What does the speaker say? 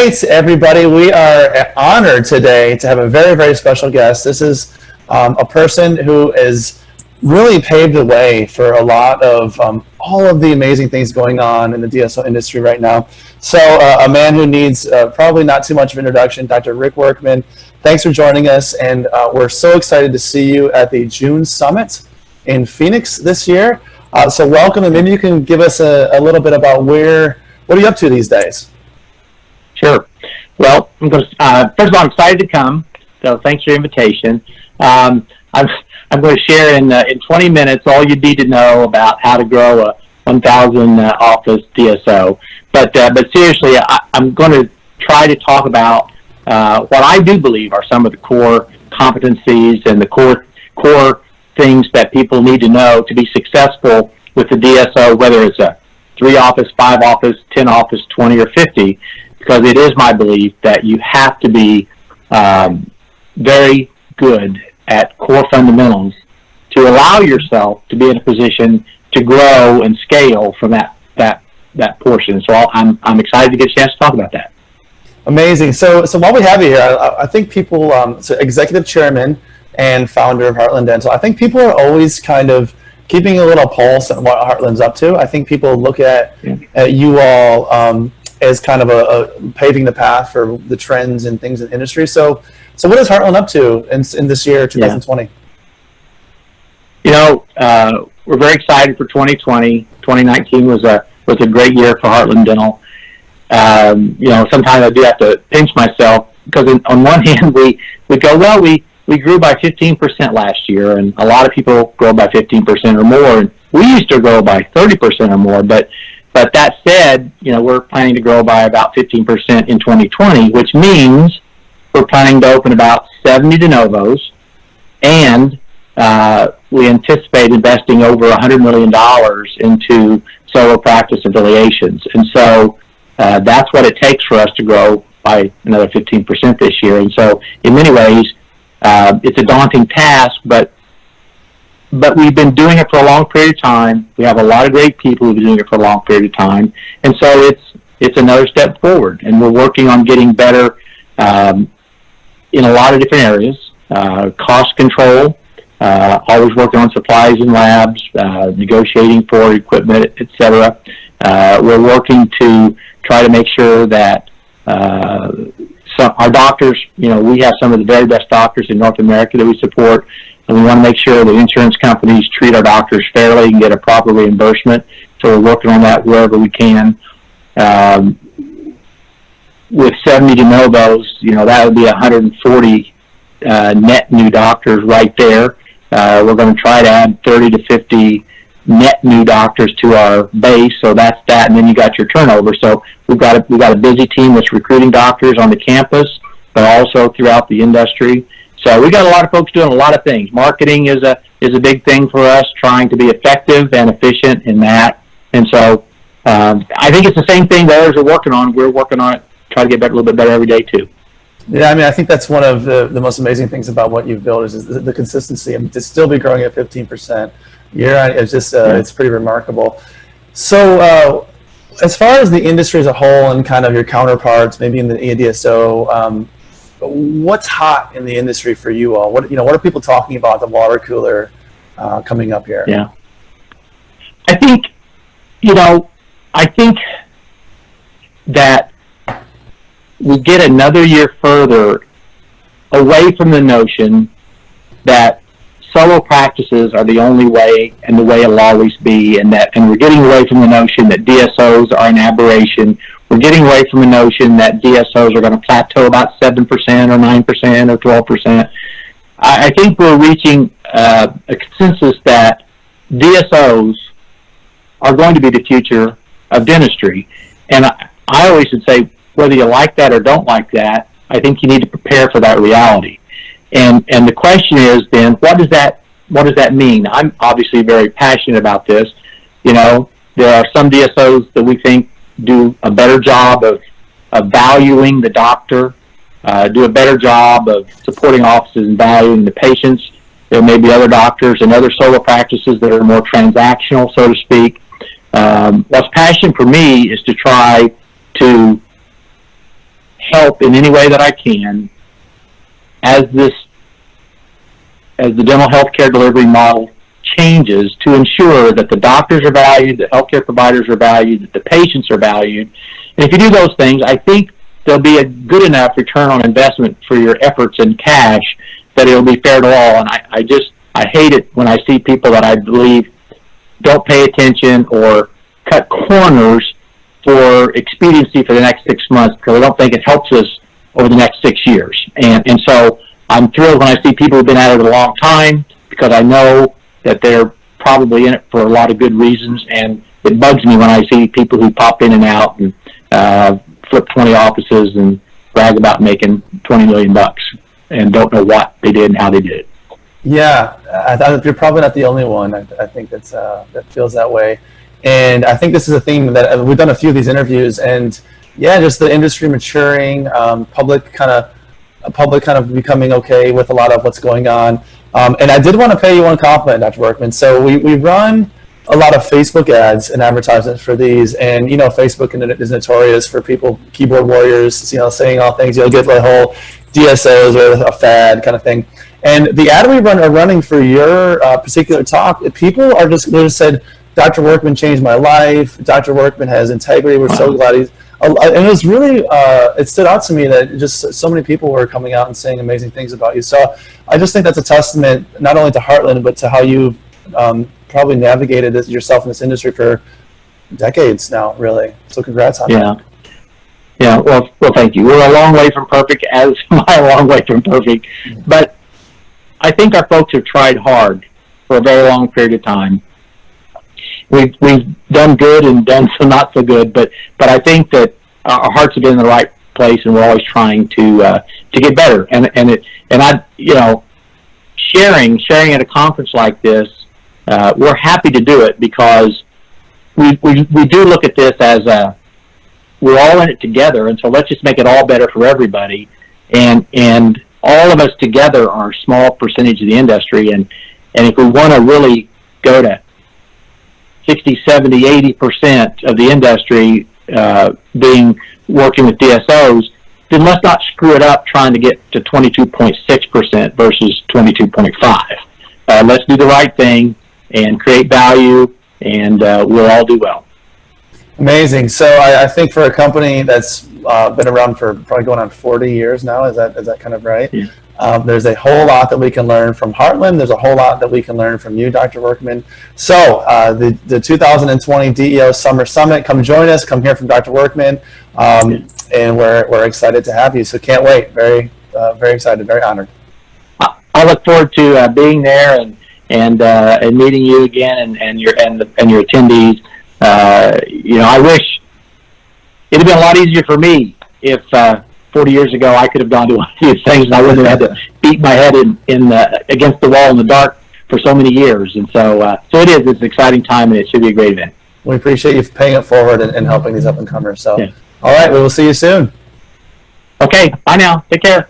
right, everybody. We are honored today to have a very, very special guest. This is a person who has really paved the way for a lot of all of the amazing things going on in the DSO industry right now. So a man who needs probably not too much of an introduction, Dr. Rick Workman. Thanks for joining us, and we're so excited to see you at the June Summit in Phoenix this year. So welcome, and maybe you can give us a little bit about what are you up to these days? Sure. Well, first of all, I'm excited to come, so thanks for your invitation. I'm going to share in 20 minutes all you need to know about how to grow a 1,000 office DSO. But seriously, I'm going to try to talk about what I do believe are some of the core competencies and the core things that people need to know to be successful with the DSO, whether it's a 3 office, 5 office, 10 office, 20, or 50, because it is my belief that you have to be very good at core fundamentals to allow yourself to be in a position to grow and scale from that portion. So I'm excited to get a chance to talk about that. Amazing. So while we have you here, I think people, so executive chairman and founder of Heartland Dental, I think people are always kind of keeping a little pulse on what Heartland's up to. I think people look at you all as kind of a paving the path for the trends and things in the industry. So what is Heartland up to in this year, 2020? You know, we're very excited for 2020. 2019 was a great year for Heartland Dental. You know, sometimes I do have to pinch myself because on one hand we go, well, we grew by 15% last year, and a lot of people grow by 15% or more. And we used to grow by 30% or more, but that said, you know, we're planning to grow by about 15% in 2020, which means we're planning to open about 70 de novos, and we anticipate investing over $100 million into solo practice affiliations. And so that's what it takes for us to grow by another 15% this year. And so in many ways, it's a daunting task, but we've been doing it for a long period of time. We have a lot of great people who've been doing it for a long period of time. And so it's another step forward, and we're working on getting better in a lot of different areas. Cost control, always working on supplies and labs, negotiating for equipment, et cetera. We're working to try to make sure that our doctors, you know, we have some of the very best doctors in North America that we support, and we want to make sure that insurance companies treat our doctors fairly and get a proper reimbursement. So we're working on that wherever we can. With 70 de novos, you know, that would be 140 net new doctors right there. We're going to try to add 30 to 50 net new doctors to our base, so that's that, and then you got your turnover. So we've got a busy team that's recruiting doctors on the campus, but also throughout the industry. So we got a lot of folks doing a lot of things. Marketing is a big thing for us, trying to be effective and efficient in that. And so I think it's the same thing that others are working on. We're working on it, try to get better, a little bit better every day too. Yeah, I mean, I think that's one of the most amazing things about what you've built is the consistency. I mean, to still be growing at 15% year on, it's just it's pretty remarkable. So as far as the industry as a whole and kind of your counterparts, maybe in the DSO, what's hot in the industry for you all? What are people talking about the water cooler coming up here? Yeah, I think that we get another year further away from the notion that solo practices are the only way and the way it'll always be, and we're getting away from the notion that DSOs are an aberration. We're getting away from the notion that DSOs are going to plateau about 7% or 9% or 12%. I think we're reaching a consensus that DSOs are going to be the future of dentistry. And I always would say, whether you like that or don't like that, I think you need to prepare for that reality. And the question is then, what does that mean? I'm obviously very passionate about this. You know, there are some DSOs that we think do a better job of valuing the doctor, do a better job of supporting offices and valuing the patients. There may be other doctors and other solo practices that are more transactional, so to speak. What's passion for me is to try to help in any way that I can as the dental healthcare delivery model changes to ensure that the doctors are valued, the healthcare providers are valued, that the patients are valued. And if you do those things, I think there'll be a good enough return on investment for your efforts in cash that it'll be fair to all. And I hate it when I see people that I believe don't pay attention or cut corners for expediency for the next 6 months because I don't think it helps us over the next 6 years. And so I'm thrilled when I see people who've been at it a long time because I know that they're probably in it for a lot of good reasons. And it bugs me when I see people who pop in and out and flip 20 offices and brag about making $20 million and don't know what they did and how they did it. Yeah, you're probably not the only one. I think that feels that way. And I think this is a theme that we've done a few of these interviews, and yeah, just the industry maturing, public kind of becoming okay with a lot of what's going on. And I did want to pay you one compliment, Dr. Workman. So we run a lot of Facebook ads and advertisements for these, and you know, Facebook is notorious for people, keyboard warriors, you know, saying all things. You'll get the whole DSOs or a fad kind of thing. And the ad we are running for your particular talk, people are they just said, Dr. Workman changed my life. Dr. Workman has integrity. We're so glad he's. And it was really, it stood out to me that just so many people were coming out and saying amazing things about you. So I just think that's a testament not only to Heartland, but to how you've probably navigated yourself in this industry for decades now, really. So congrats on that. Yeah. Well, thank you. We're a long way from perfect, as am I a long way from perfect. But I think our folks have tried hard for a very long period of time. We've done good and done some not so good, but I think that our hearts have been in the right place, and we're always trying to get better. And I, you know, sharing at a conference like this, we're happy to do it because we do look at this as we're all in it together, and so let's just make it all better for everybody. And all of us together are a small percentage of the industry, and if we want to really go to 60, 70, 80% of the industry being working with DSOs, then let's not screw it up trying to get to 22.6% versus 22.5. Let's do the right thing and create value, and we'll all do well. Amazing. So I think for a company that's been around for probably going on 40 years now, is that kind of right? Yeah. There's a whole lot that we can learn from Heartland. There's a whole lot that we can learn from you, Dr. Workman. So the 2020 DEO Summer Summit, come join us. Come hear from Dr. Workman, and we're excited to have you. So can't wait. Very excited. Very honored. I look forward to being there and meeting you again and your attendees. You know, I wish it'd have been a lot easier for me if 40 years ago I could have gone to one of these things and I wouldn't have had to beat my head against the wall in the dark for so many years. And so it's an exciting time, and it should be a great event. We appreciate you paying it forward and helping these up and comers. So, All right, we will see you soon. Okay, bye now. Take care.